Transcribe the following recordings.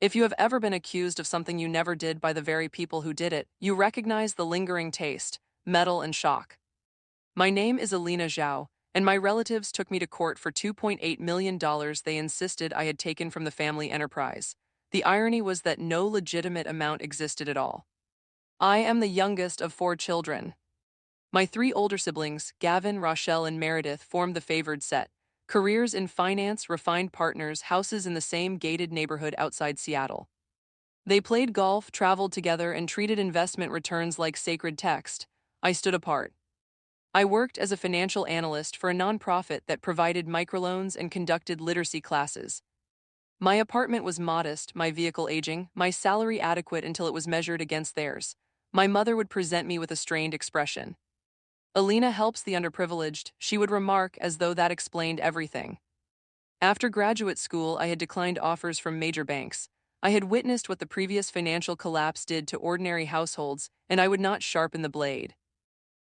If you have ever been accused of something you never did by the very people who did it, you recognize the lingering taste, metal, and shock. My name is Elena Zhao, and my relatives took me to court for $2.8 million they insisted I had taken from the family enterprise. The irony was that no legitimate amount existed at all. I am the youngest of 4 children. My 3 older siblings, Gavin, Rochelle, and Meredith, formed the favored set. Careers in finance, refined partners, houses in the same gated neighborhood outside Seattle. They played golf, traveled together, and treated investment returns like sacred text. I stood apart. I worked as a financial analyst for a nonprofit that provided microloans and conducted literacy classes. My apartment was modest, my vehicle aging, my salary adequate until it was measured against theirs. My mother would present me with a strained expression. "Elena helps the underprivileged," she would remark, as though that explained everything. After graduate school, I had declined offers from major banks. I had witnessed what the previous financial collapse did to ordinary households, and I would not sharpen the blade.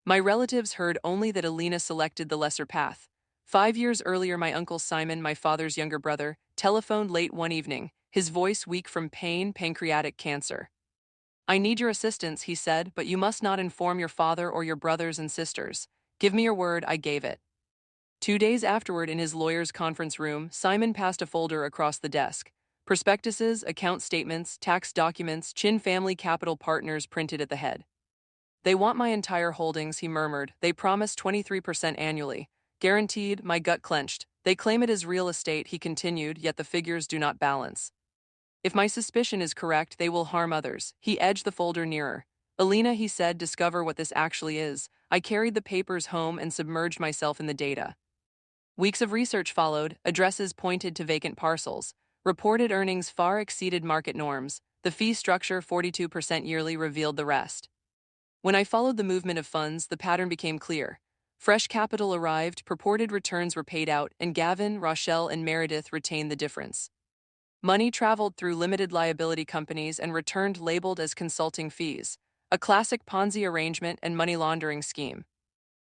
My relatives heard only that Elena selected the lesser path. 5 years earlier, my uncle Simon, my father's younger brother, telephoned late one evening, his voice weak from pain, pancreatic cancer. "I need your assistance," he said, "but you must not inform your father or your brothers and sisters." "Give me your word." I gave it. 2 days afterward, in his lawyer's conference room, Simon passed a folder across the desk. Prospectuses, account statements, tax documents, Chin Family Capital Partners printed at the head. "They want my entire holdings," he murmured. "They promise 23% annually. Guaranteed." My gut clenched. "They claim it is real estate," he continued, "yet the figures do not balance. If my suspicion is correct, they will harm others." He edged the folder nearer. "Elena," he said, "discover what this actually is." I carried the papers home and submerged myself in the data. Weeks of research followed. Addresses pointed to vacant parcels. Reported earnings far exceeded market norms. The fee structure, 42% yearly, revealed the rest. When I followed the movement of funds, the pattern became clear. Fresh capital arrived, purported returns were paid out, and Gavin, Rochelle, and Meredith retained the difference. Money traveled through limited liability companies and returned labeled as consulting fees, a classic Ponzi arrangement and money laundering scheme.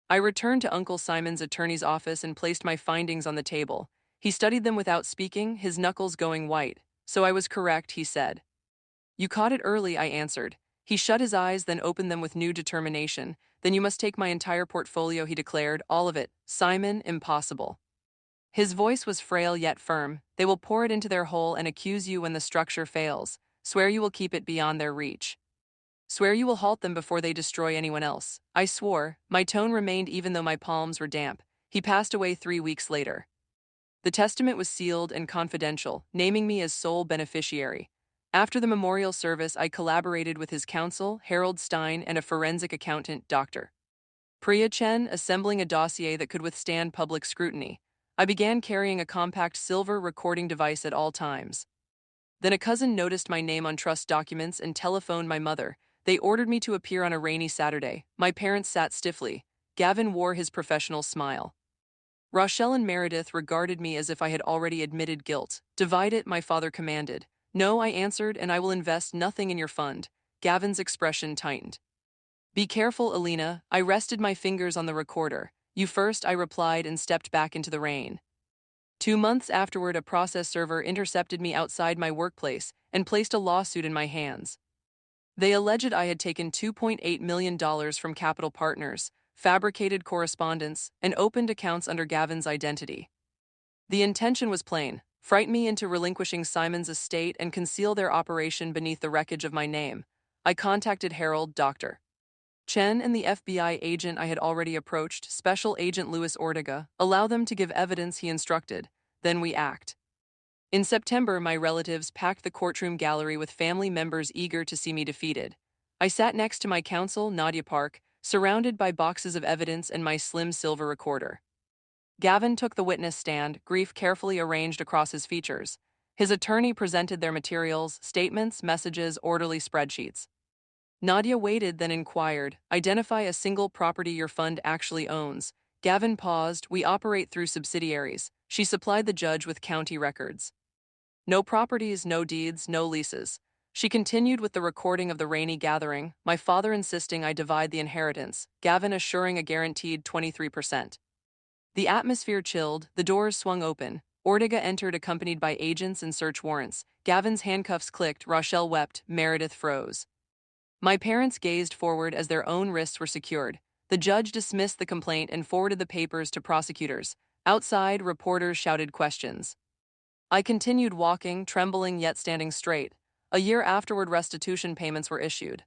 I returned to Uncle Simon's attorney's office and placed my findings on the table. He studied them without speaking, his knuckles going white. "So I was correct," he said. "You caught it early," I answered. He shut his eyes, then opened them with new determination. "Then you must take my entire portfolio," he declared. "All of it." "Simon, impossible." His voice was frail yet firm. "They will pour it into their hole and accuse you when the structure fails. Swear you will keep it beyond their reach. Swear you will halt them before they destroy anyone else." I swore. My tone remained even though my palms were damp. He passed away 3 weeks later. The testament was sealed and confidential, naming me as sole beneficiary. After the memorial service, I collaborated with his counsel, Harold Stein, and a forensic accountant, Dr. Priya Chen, assembling a dossier that could withstand public scrutiny. I began carrying a compact silver recording device at all times. Then a cousin noticed my name on trust documents and telephoned my mother. They ordered me to appear on a rainy Saturday. My parents sat stiffly. Gavin wore his professional smile. Rochelle and Meredith regarded me as if I had already admitted guilt. "Divide it," my father commanded. "No," I answered, "and I will invest nothing in your fund." Gavin's expression tightened. "Be careful, Elena." I rested my fingers on the recorder. "You first," I replied, and stepped back into the rain. 2 months afterward, a process server intercepted me outside my workplace and placed a lawsuit in my hands. They alleged I had taken $2.8 million from capital partners, fabricated correspondence, and opened accounts under Gavin's identity. The intention was plain: frighten me into relinquishing Simon's estate and conceal their operation beneath the wreckage of my name. I contacted Harold, Dr. Chen, and the FBI agent I had already approached, Special Agent Louis Ortega. "Allow them to give evidence," he instructed. "Then we act." In September, my relatives packed the courtroom gallery with family members eager to see me defeated. I sat next to my counsel, Nadia Park, surrounded by boxes of evidence and my slim silver recorder. Gavin took the witness stand, grief carefully arranged across his features. His attorney presented their materials, statements, messages, orderly spreadsheets. Nadia waited, then inquired, "Identify a single property your fund actually owns." Gavin paused. "We operate through subsidiaries." She supplied the judge with county records. "No properties, no deeds, no leases." She continued with the recording of the rainy gathering, my father insisting I divide the inheritance, Gavin assuring a guaranteed 23%. The atmosphere chilled, the doors swung open. Ortega entered accompanied by agents and search warrants. Gavin's handcuffs clicked, Rochelle wept, Meredith froze. My parents gazed forward as their own wrists were secured. The judge dismissed the complaint and forwarded the papers to prosecutors. Outside, reporters shouted questions. I continued walking, trembling yet standing straight. A year afterward, restitution payments were issued.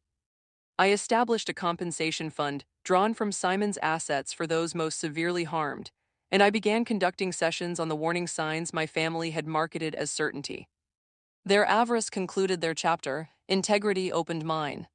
I established a compensation fund, drawn from Simon's assets for those most severely harmed, and I began conducting sessions on the warning signs my family had marketed as certainty. Their avarice concluded their chapter, integrity opened mine.